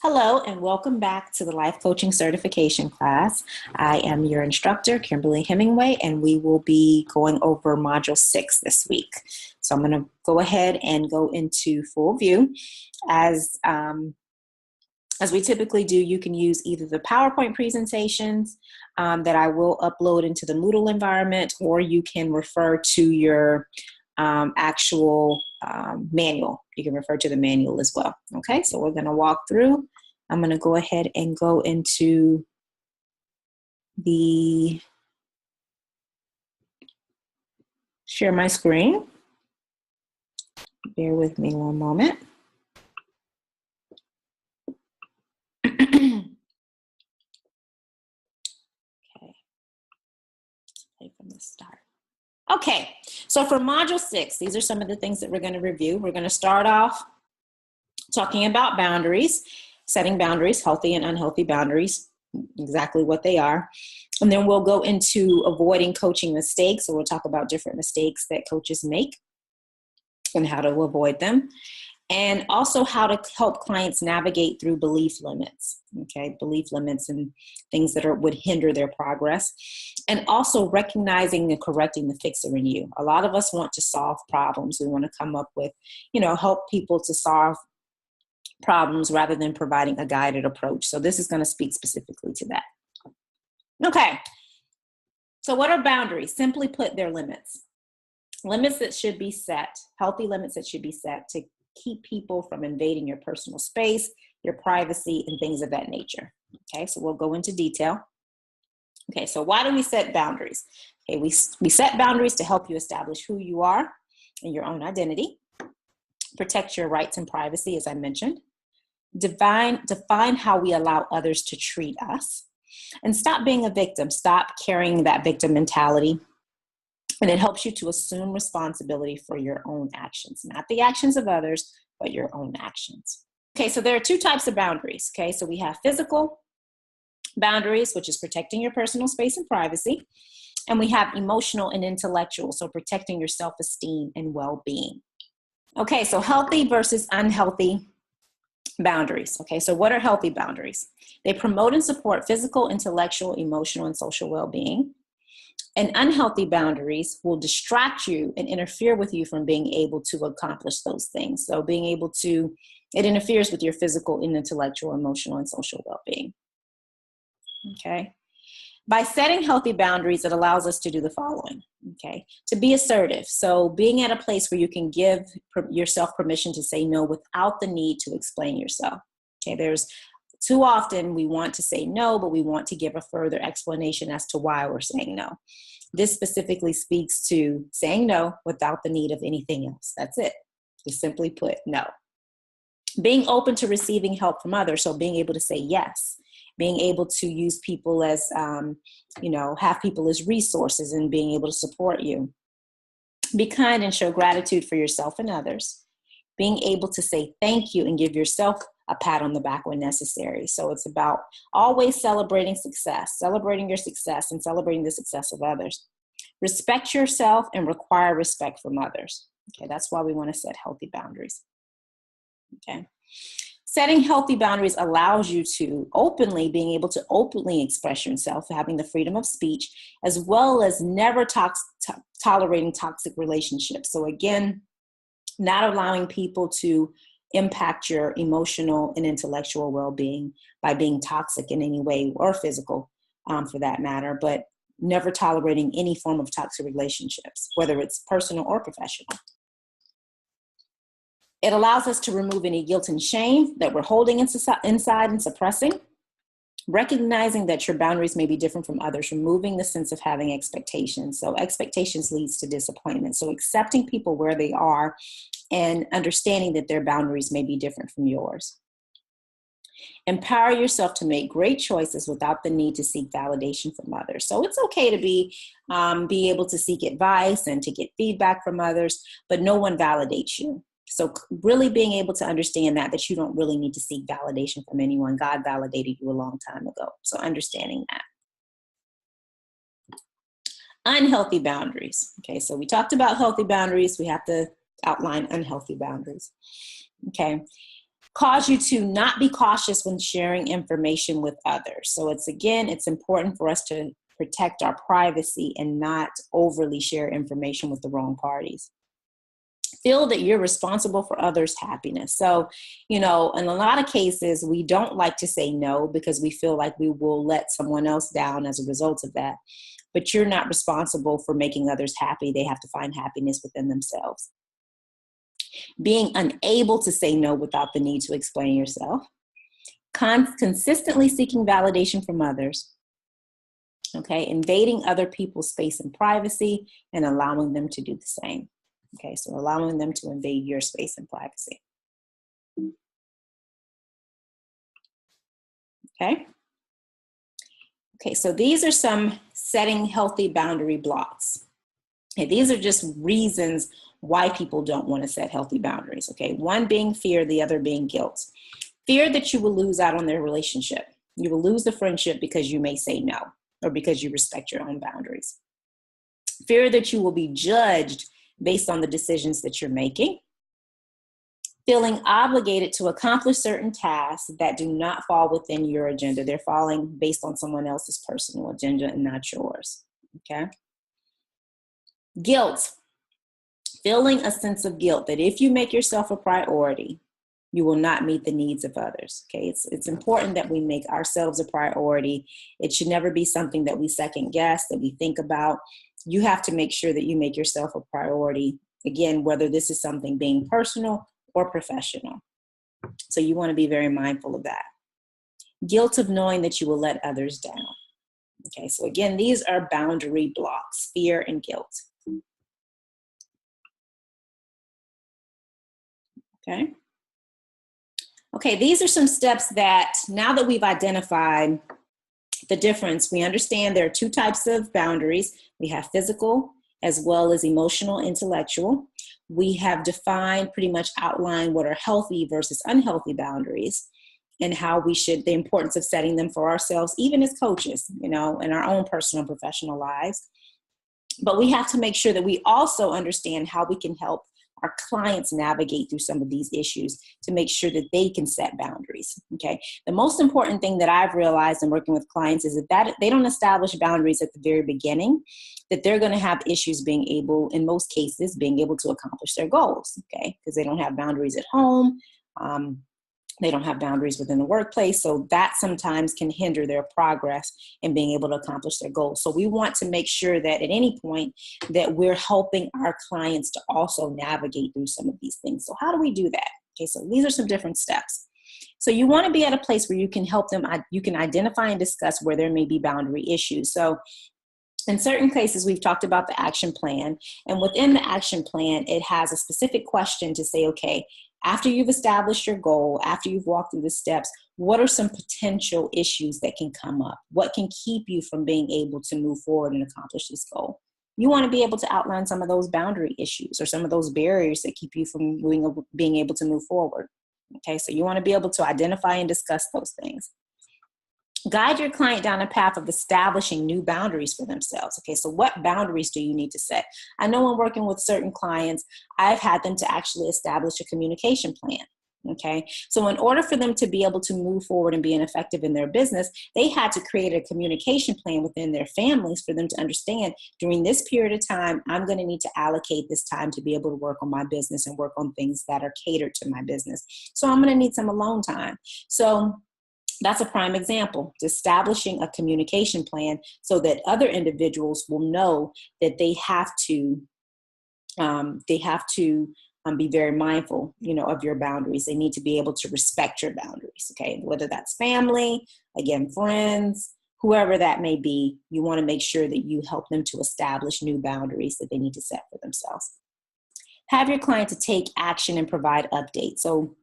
Hello and welcome back to the Life Coaching Certification class. I am your instructor, Kimberly Hemingway, and we will be going over Module 6 this week. So I'm going to go ahead and go into full view. As we typically do, you can use either the PowerPoint presentations that I will upload into the Moodle environment, or you can refer to your actual manual. You can refer to the manual as well. Okay, so we're going to walk through. I'm going to go ahead and go into the share my screen. Bear with me one moment. Okay, play from the start. Okay, so for Module 6, these are some of the things that we're going to review. We're going to start off talking about boundaries, setting boundaries, healthy and unhealthy boundaries, exactly what they are. And then we'll go into avoiding coaching mistakes. So we'll talk about different mistakes that coaches make and how to avoid them. And also how to help clients navigate through belief limits, okay? Belief limits and things that would hinder their progress. And also recognizing and correcting the fixer in you. A lot of us want to solve problems. We want to come up with, help people to solve problems rather than providing a guided approach. So this is going to speak specifically to that. Okay. So what are boundaries? Simply put, they're limits. Limits that should be set, healthy limits that should be set to keep people from invading your personal space, your privacy, and things of that nature. Okay, so we'll go into detail. Okay, so why do we set boundaries? Okay, we set boundaries to help you establish who you are and your own identity, protect your rights and privacy, as I mentioned, define how we allow others to treat us, and stop being a victim, stop carrying that victim mentality. And it helps you to assume responsibility for your own actions, not the actions of others, but your own actions. Okay, so there are two types of boundaries. Okay, so we have physical boundaries, which is protecting your personal space and privacy. And we have emotional and intellectual, so protecting your self-esteem and well-being. Okay, so healthy versus unhealthy boundaries. Okay, so what are healthy boundaries? They promote and support physical, intellectual, emotional, and social well-being. And unhealthy boundaries will distract you and interfere with you from being able to accomplish those things. So it interferes with your physical and intellectual, emotional, and social well-being. Okay. By setting healthy boundaries, it allows us to do the following. Okay. To be assertive. So being at a place where you can give yourself permission to say no without the need to explain yourself. Okay. There's too often we want to say no, but we want to give a further explanation as to why we're saying no. This specifically speaks to saying no without the need of anything else. That's it. Just simply put, no. Being open to receiving help from others, so being able to say yes. Being able to use people as, have people as resources and being able to support you. Be kind and show gratitude for yourself and others. Being able to say thank you and give yourself a pat on the back when necessary. So it's about always celebrating success, celebrating your success and celebrating the success of others. Respect yourself and require respect from others. Okay, that's why we want to set healthy boundaries. Okay. Setting healthy boundaries allows you to being able to openly express yourself, having the freedom of speech, as well as never tolerating toxic relationships. So again, not allowing people to impact your emotional and intellectual well-being by being toxic in any way, or physical for that matter, but never tolerating any form of toxic relationships, whether it's personal or professional. It allows us to remove any guilt and shame that we're holding inside and suppressing. Recognizing that your boundaries may be different from others, removing the sense of having expectations. So expectations leads to disappointment. So accepting people where they are and understanding that their boundaries may be different from yours. Empower yourself to make great choices without the need to seek validation from others. So it's okay to be able to seek advice and to get feedback from others, but no one validates you. So really being able to understand that you don't really need to seek validation from anyone. God validated you a long time ago. So understanding that. Unhealthy boundaries. Okay, so we talked about healthy boundaries. We have to outline unhealthy boundaries. Okay. cause you to not be cautious when sharing information with others. So it's important for us to protect our privacy and not overly share information with the wrong parties. Feel that you're responsible for others' happiness. So, in a lot of cases, we don't like to say no because we feel like we will let someone else down as a result of that. But you're not responsible for making others happy. They have to find happiness within themselves. Being unable to say no without the need to explain yourself. Consistently seeking validation from others. Okay, invading other people's space and privacy and allowing them to do the same. Okay, so allowing them to invade your space and privacy. Okay. Okay, so these are some setting healthy boundary blocks. Okay, these are just reasons why people don't want to set healthy boundaries. Okay, one being fear, the other being guilt. Fear that you will lose out on their relationship. You will lose the friendship because you may say no or because you respect your own boundaries. Fear that you will be judged based on the decisions that you're making. Feeling obligated to accomplish certain tasks that do not fall within your agenda. They're falling based on someone else's personal agenda and not yours. Okay. Guilt. Feeling a sense of guilt that if you make yourself a priority, you will not meet the needs of others. Okay. It's important that we make ourselves a priority. It should never be something that we second guess, that we think about. You have to make sure that you make yourself a priority. Again, whether this is something being personal or professional. So you want to be very mindful of that. Guilt of knowing that you will let others down. Okay, so again, these are boundary blocks, fear and guilt. Okay. Okay, these are some steps that now that we've identified the difference, we understand there are two types of boundaries. We have physical as well as emotional, intellectual. We have defined, pretty much outlined what are healthy versus unhealthy boundaries and how we should, the importance of setting them for ourselves, even as coaches, in our own personal and professional lives. But we have to make sure that we also understand how we can help our clients navigate through some of these issues to make sure that they can set boundaries. Okay. The most important thing that I've realized in working with clients is that they don't establish boundaries at the very beginning, that they're going to have issues being able, in most cases, being able to accomplish their goals. Okay. Because they don't have boundaries at home. They don't have boundaries within the workplace. So that sometimes can hinder their progress in being able to accomplish their goals. So we want to make sure that at any point that we're helping our clients to also navigate through some of these things. So how do we do that? Okay, so these are some different steps. So you want to be at a place where you can help them, you can identify and discuss where there may be boundary issues. So in certain cases, we've talked about the action plan, and within the action plan, it has a specific question to say, okay, after you've established your goal, after you've walked through the steps, what are some potential issues that can come up? What can keep you from being able to move forward and accomplish this goal? You want to be able to outline some of those boundary issues or some of those barriers that keep you from being able to move forward. Okay, so you want to be able to identify and discuss those things. Guide your client down a path of establishing new boundaries for themselves. Okay, so what boundaries do you need to set? I know when working with certain clients, I've had them to actually establish a communication plan. Okay, so in order for them to be able to move forward and be effective in their business, they had to create a communication plan within their families for them to understand during this period of time, I'm going to need to allocate this time to be able to work on my business and work on things that are catered to my business. So I'm going to need some alone time. So that's a prime example, establishing a communication plan so that other individuals will know that they have to be very mindful, of your boundaries. They need to be able to respect your boundaries. Okay, whether that's family, again, friends, whoever that may be, you want to make sure that you help them to establish new boundaries that they need to set for themselves. Have your client to take action and provide updates. So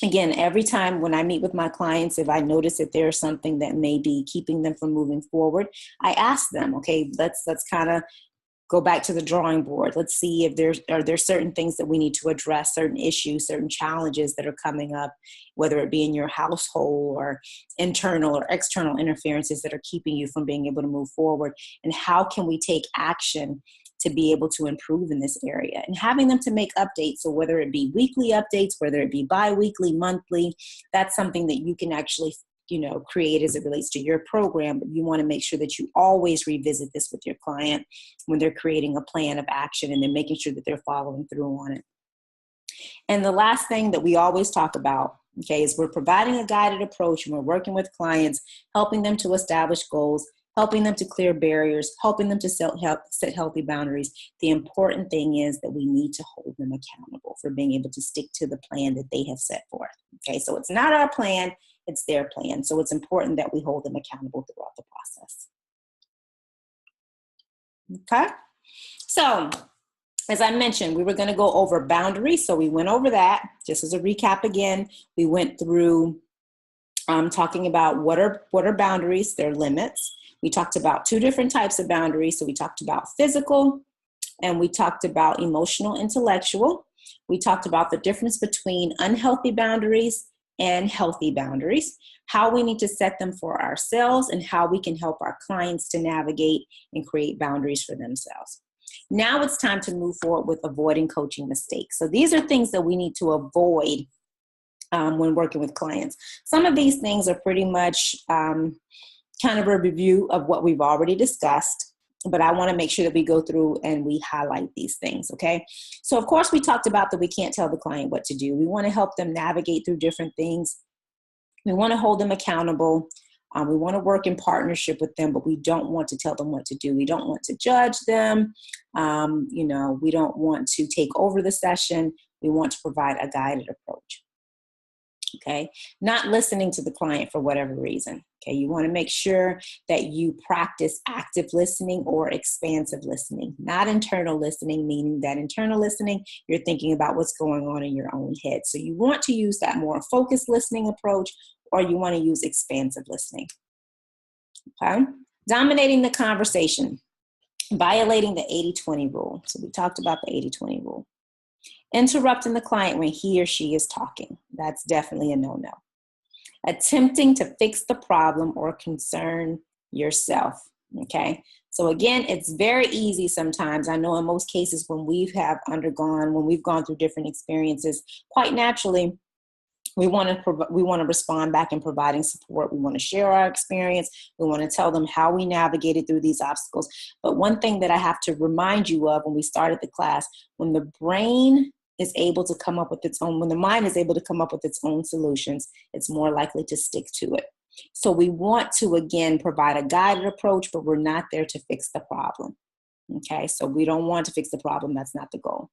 again, every time when I meet with my clients, if I notice that there's something that may be keeping them from moving forward, I ask them, okay, let's kind of go back to the drawing board. Let's see if there certain things that we need to address, certain issues, certain challenges that are coming up, whether it be in your household or internal or external interferences that are keeping you from being able to move forward. And how can we take action to be able to improve in this area, and having them to make updates. So whether it be weekly updates, whether it be bi-weekly, monthly, that's something that you can actually create as it relates to your program. But you want to make sure that you always revisit this with your client when they're creating a plan of action, and then making sure that they're following through on it. And the last thing that we always talk about, okay, is we're providing a guided approach, and we're working with clients, helping them to establish goals, helping them to clear barriers, helping them to set healthy boundaries. The important thing is that we need to hold them accountable for being able to stick to the plan that they have set forth. Okay, so it's not our plan, it's their plan. So it's important that we hold them accountable throughout the process. Okay, so as I mentioned, we were going to go over boundaries. So we went over that. Just as a recap again, we went through talking about what are boundaries, their limits. We talked about two different types of boundaries. So we talked about physical, and we talked about emotional, intellectual. We talked about the difference between unhealthy boundaries and healthy boundaries, how we need to set them for ourselves, and how we can help our clients to navigate and create boundaries for themselves. Now it's time to move forward with avoiding coaching mistakes. So these are things that we need to avoid when working with clients. Some of these things are pretty much kind of a review of what we've already discussed, but I want to make sure that we go through and we highlight these things, okay? So of course we talked about that we can't tell the client what to do. We want to help them navigate through different things. We want to hold them accountable. We want to work in partnership with them, but we don't want to tell them what to do. We don't want to judge them. We don't want to take over the session. We want to provide a guided approach. Okay, not listening to the client for whatever reason. Okay, you want to make sure that you practice active listening or expansive listening, not internal listening, meaning that internal listening, you're thinking about what's going on in your own head. So you want to use that more focused listening approach, or you want to use expansive listening. Okay, dominating the conversation, violating the 80-20 rule. So we talked about the 80-20 rule. Interrupting the client when he or she is talking. That's definitely a no-no. Attempting to fix the problem or concern yourself. Okay. So again, it's very easy sometimes. I know in most cases when we've gone through different experiences, quite naturally, we want to respond back in providing support. We want to share our experience. We want to tell them how we navigated through these obstacles. But one thing that I have to remind you of when we started the class, when the brain is able to come up with when the mind is able to come up with its own solutions, it's more likely to stick to it. So we want to, again, provide a guided approach, but we're not there to fix the problem. Okay, so we don't want to fix the problem. That's not the goal.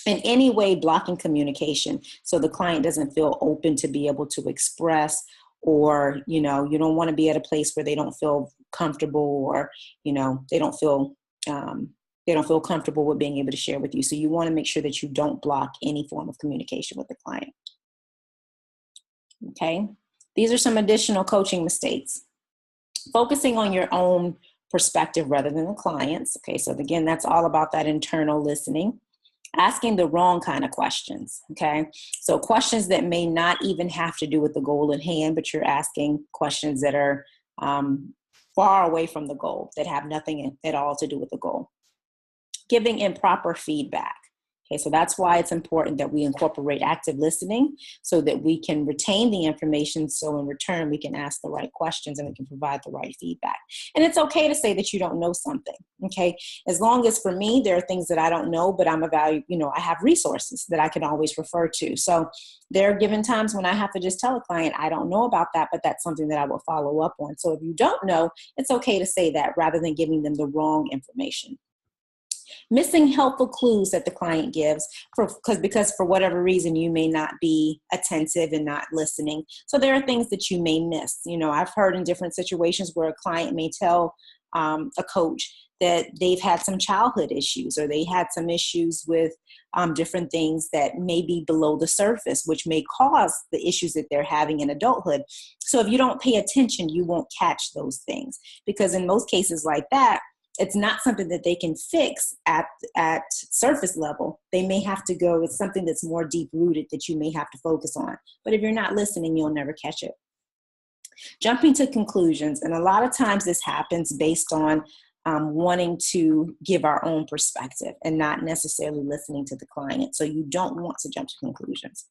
In any way, blocking communication so the client doesn't feel open to be able to express, or, you don't want to be at a place where they don't feel comfortable, or, they don't feel comfortable with being able to share with you. So you want to make sure that you don't block any form of communication with the client. Okay. These are some additional coaching mistakes. Focusing on your own perspective rather than the client's. Okay. So again, that's all about that internal listening. Asking the wrong kind of questions. Okay. So questions that may not even have to do with the goal at hand, but you're asking questions that are far away from the goal, that have nothing at all to do with the goal. Giving improper feedback. Okay, so that's why it's important that we incorporate active listening so that we can retain the information. So in return, we can ask the right questions and we can provide the right feedback. And it's okay to say that you don't know something. Okay, as long as for me, there are things that I don't know, but I have resources that I can always refer to. So there are given times when I have to just tell a client, I don't know about that, but that's something that I will follow up on. So if you don't know, it's okay to say that rather than giving them the wrong information. Missing helpful clues that the client gives because for whatever reason you may not be attentive and not listening. So there are things that you may miss. I've heard in different situations where a client may tell a coach that they've had some childhood issues, or they had some issues with different things that may be below the surface, which may cause the issues that they're having in adulthood. So if you don't pay attention, you won't catch those things, because in most cases like that, it's not something that they can fix at surface level. They may have to go, it's something that's more deep rooted that you may have to focus on. But if you're not listening, you'll never catch it. Jumping to conclusions. And a lot of times this happens based on wanting to give our own perspective and not necessarily listening to the client. So you don't want to jump to conclusions.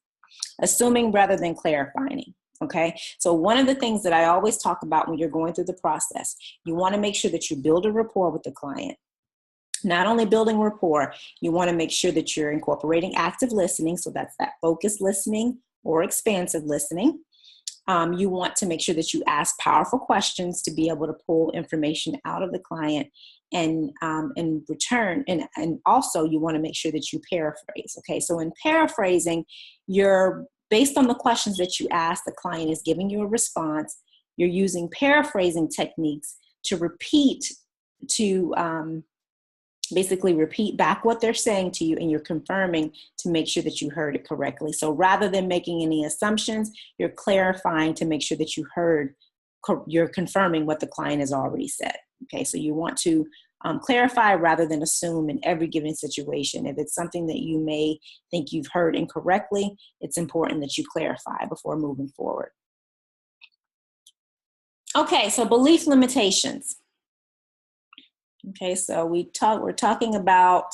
Assuming rather than clarifying. Okay, so one of the things that I always talk about when you're going through the process, you want to make sure that you build a rapport with the client. Not only building rapport, you want to make sure that you're incorporating active listening. So that's that focused listening or expansive listening. You want to make sure that you ask powerful questions to be able to pull information out of the client and in return. And also you want to make sure that you paraphrase. Okay, so in paraphrasing, you're based on the questions that you ask, the client is giving you a response. You're using paraphrasing techniques to basically repeat back what they're saying to you, and you're confirming to make sure that you heard it correctly. So rather than making any assumptions, you're clarifying to make sure that you're confirming what the client has already said. Okay, so you want to clarify rather than assume in every given situation. If it's something that you may think you've heard incorrectly, it's important that you clarify before moving forward. Okay, so belief limitations. Okay, so we're talking about,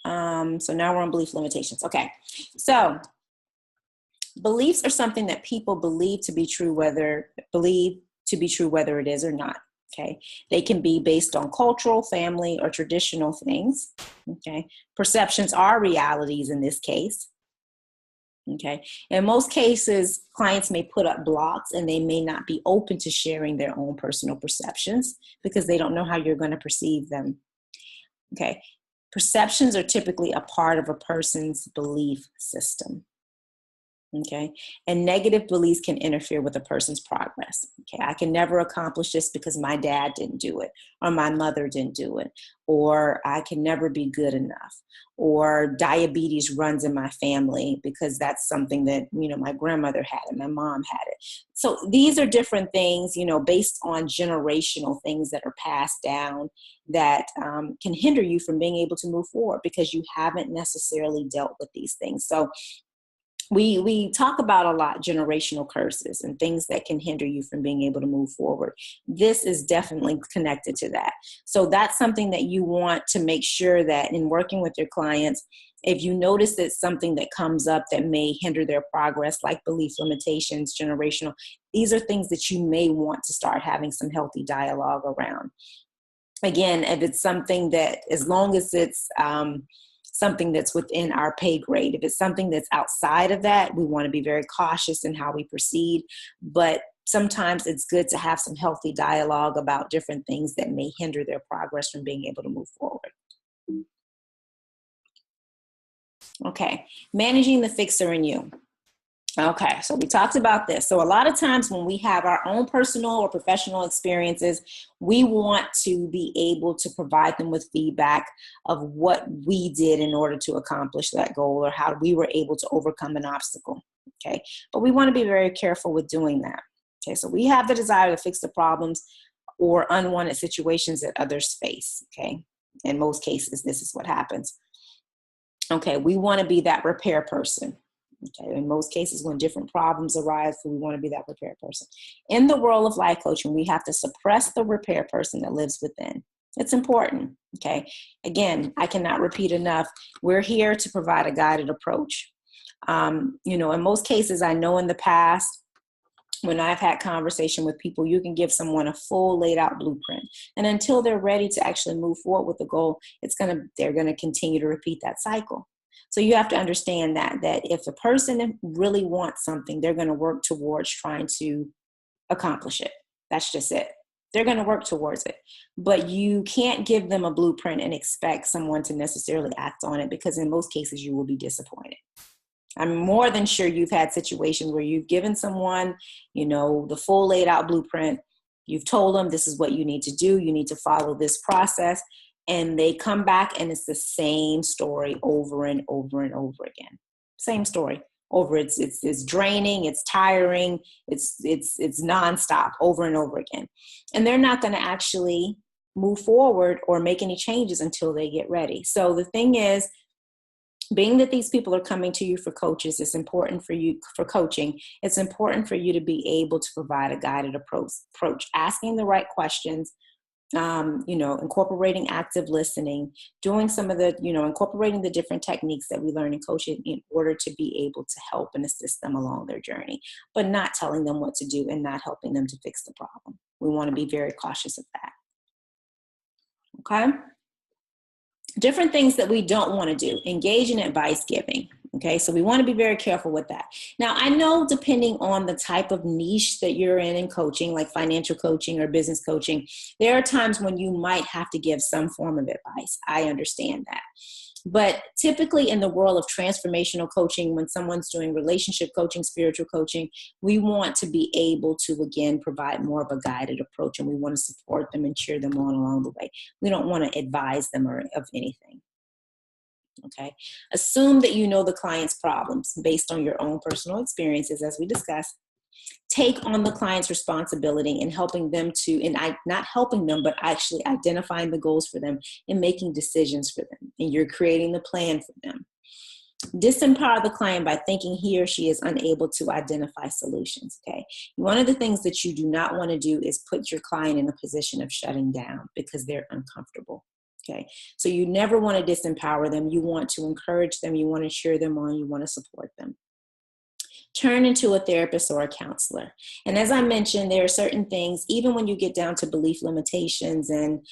so now we're on belief limitations. Okay, so beliefs are something that people believe to be true, whether it is or not. Okay, they can be based on cultural, family, or traditional things. Okay, perceptions are realities in this case. Okay, in most cases, clients may put up blocks and they may not be open to sharing their own personal perceptions because they don't know how you're going to perceive them. Okay, perceptions are typically a part of a person's belief system. Okay, and negative beliefs can interfere with a person's progress. Okay, I can never accomplish this because my dad didn't do it, or my mother didn't do it, or I can never be good enough, or diabetes runs in my family because that's something that, my grandmother had and my mom had it. So these are different things, based on generational things that are passed down that can hinder you from being able to move forward because you haven't necessarily dealt with these things. So we talk about a lot generational curses and things that can hinder you from being able to move forward. This is definitely connected to that. So that's something that you want to make sure that in working with your clients, if you notice that something that comes up that may hinder their progress, like belief limitations, generational, these are things that you may want to start having some healthy dialogue around. Again, if it's something that, as long as it's something that's within our pay grade. If it's something that's outside of that, we want to be very cautious in how we proceed. But sometimes it's good to have some healthy dialogue about different things that may hinder their progress from being able to move forward. Okay, managing the fixer in you. Okay, so we talked about this. So a lot of times when we have our own personal or professional experiences, we want to be able to provide them with feedback of what we did in order to accomplish that goal or how we were able to overcome an obstacle. Okay, but we want to be very careful with doing that. Okay, so we have the desire to fix the problems or unwanted situations that others face. Okay, in most cases, this is what happens. Okay, we want to be that repair person. Okay, in most cases, when different problems arise, we want to be that repair person. In the world of life coaching, we have to suppress the repair person that lives within. It's important. Okay, again, I cannot repeat enough. We're here to provide a guided approach. In most cases, I know in the past, when I've had conversation with people, you can give someone a full laid out blueprint. And until they're ready to actually move forward with the goal, they're going to continue to repeat that cycle. So you have to understand that if a person really wants something, they're going to work towards trying to accomplish it. That's just it. They're going to work towards it. But you can't give them a blueprint and expect someone to necessarily act on it, because in most cases you will be disappointed. I'm more than sure you've had situations where you've given someone, the full laid out blueprint. You've told them this is what you need to do. You need to follow this process. And they come back and it's the same story over and over and over again. Same story over. It's draining. It's tiring. It's nonstop over and over again. And they're not going to actually move forward or make any changes until they get ready. So the thing is, being that these people are coming to you for coaches, it's important for you for coaching. It's important for you to be able to provide a guided approach, asking the right questions, incorporating active listening, doing some of the, incorporating the different techniques that we learn in coaching in order to be able to help and assist them along their journey, but not telling them what to do and not helping them to fix the problem. We want to be very cautious of that. Okay? Different things that we don't want to do, engage in advice giving. Okay, so we want to be very careful with that. Now, I know depending on the type of niche that you're in coaching, like financial coaching or business coaching, there are times when you might have to give some form of advice. I understand that. But typically in the world of transformational coaching, when someone's doing relationship coaching, spiritual coaching, we want to be able to, again, provide more of a guided approach, and we want to support them and cheer them on along the way. We don't want to advise them of anything. Okay. Assume that you know the client's problems based on your own personal experiences, as we discussed. Take on the client's responsibility in helping them not helping them, but actually identifying the goals for them and making decisions for them. And you're creating the plan for them. Disempower the client by thinking he or she is unable to identify solutions. Okay. One of the things that you do not want to do is put your client in a position of shutting down because they're uncomfortable. Okay, so you never want to disempower them. You want to encourage them. You want to cheer them on. You want to support them. Turn into a therapist or a counselor. And as I mentioned, there are certain things, even when you get down to belief limitations and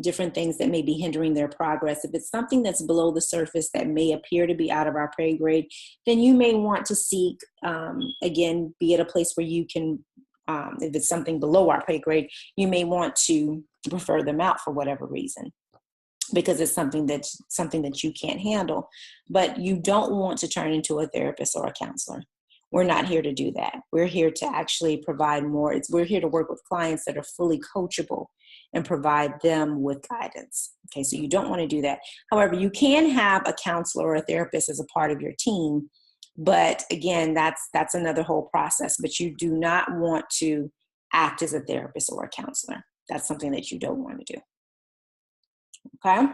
different things that may be hindering their progress, if it's something that's below the surface that may appear to be out of our pay grade, then you may want to seek, again, be at a place where you can, if it's something below our pay grade, you may want to refer them out for whatever reason, because it's something that you can't handle. But you don't want to turn into a therapist or a counselor. We're not here to do that. We're here to actually provide more. We're here to work with clients that are fully coachable and provide them with guidance. Okay, so you don't want to do that. However, you can have a counselor or a therapist as a part of your team. But again, that's another whole process. But you do not want to act as a therapist or a counselor. That's something that you don't want to do. Okay?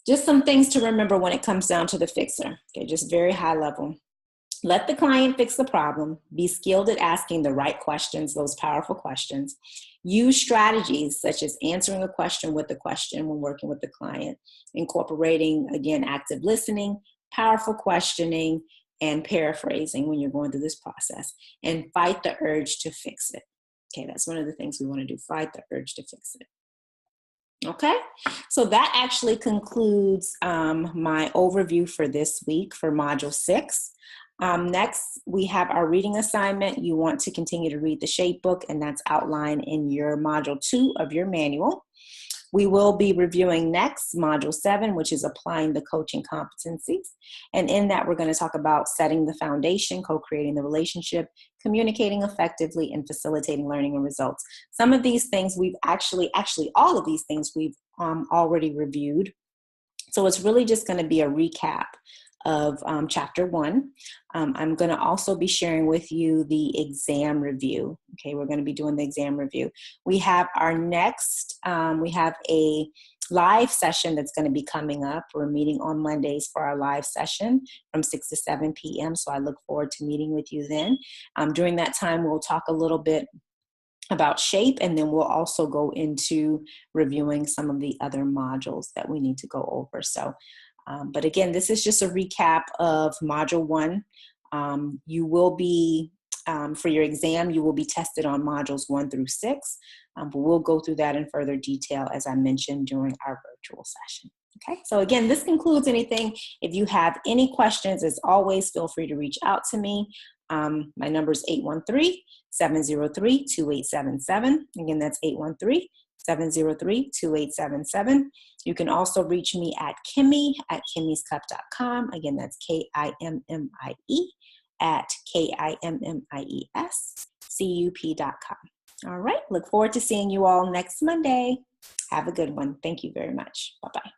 Just some things to remember when it comes down to the fixer. Okay, just very high level. Let the client fix the problem. Be skilled at asking the right questions, those powerful questions. Use strategies such as answering a question with a question when working with the client, incorporating, again, active listening, powerful questioning, and paraphrasing when you're going through this process. And fight the urge to fix it. Okay, that's one of the things we want to do, fight the urge to fix it. Okay, so that actually concludes my overview for this week for Module 6. Next, we have our reading assignment. You want to continue to read the shape book, and that's outlined in your Module 2 of your manual. We will be reviewing next Module 7, which is applying the coaching competencies. And in that, we're going to talk about setting the foundation, co-creating the relationship, communicating effectively, and facilitating learning and results. Some of these things we've actually all of these things we've already reviewed. So it's really just going to be a recap of Chapter 1. I'm going to also be sharing with you the exam review. Okay, we're going to be doing the exam review. We have our next, we have a live session that's going to be coming up. We're meeting on Mondays for our live session from 6 to 7 p.m. So I look forward to meeting with you then. During that time, we'll talk a little bit about shape, and then we'll also go into reviewing some of the other modules that we need to go over. So but again, this is just a recap of Module 1. You will be, for your exam, you will be tested on Modules 1 through 6, but we'll go through that in further detail, as I mentioned, during our virtual session. Okay, so again, this concludes anything. If you have any questions, as always, feel free to reach out to me. My number is 813-703-2877. Again, that's 813-703-2877. You can also reach me at Kimmy at kimmyscup.com. Again, that's Kimmie at KIMMIESCUP.com. All right. Look forward to seeing you all next Monday. Have a good one. Thank you very much. Bye-bye.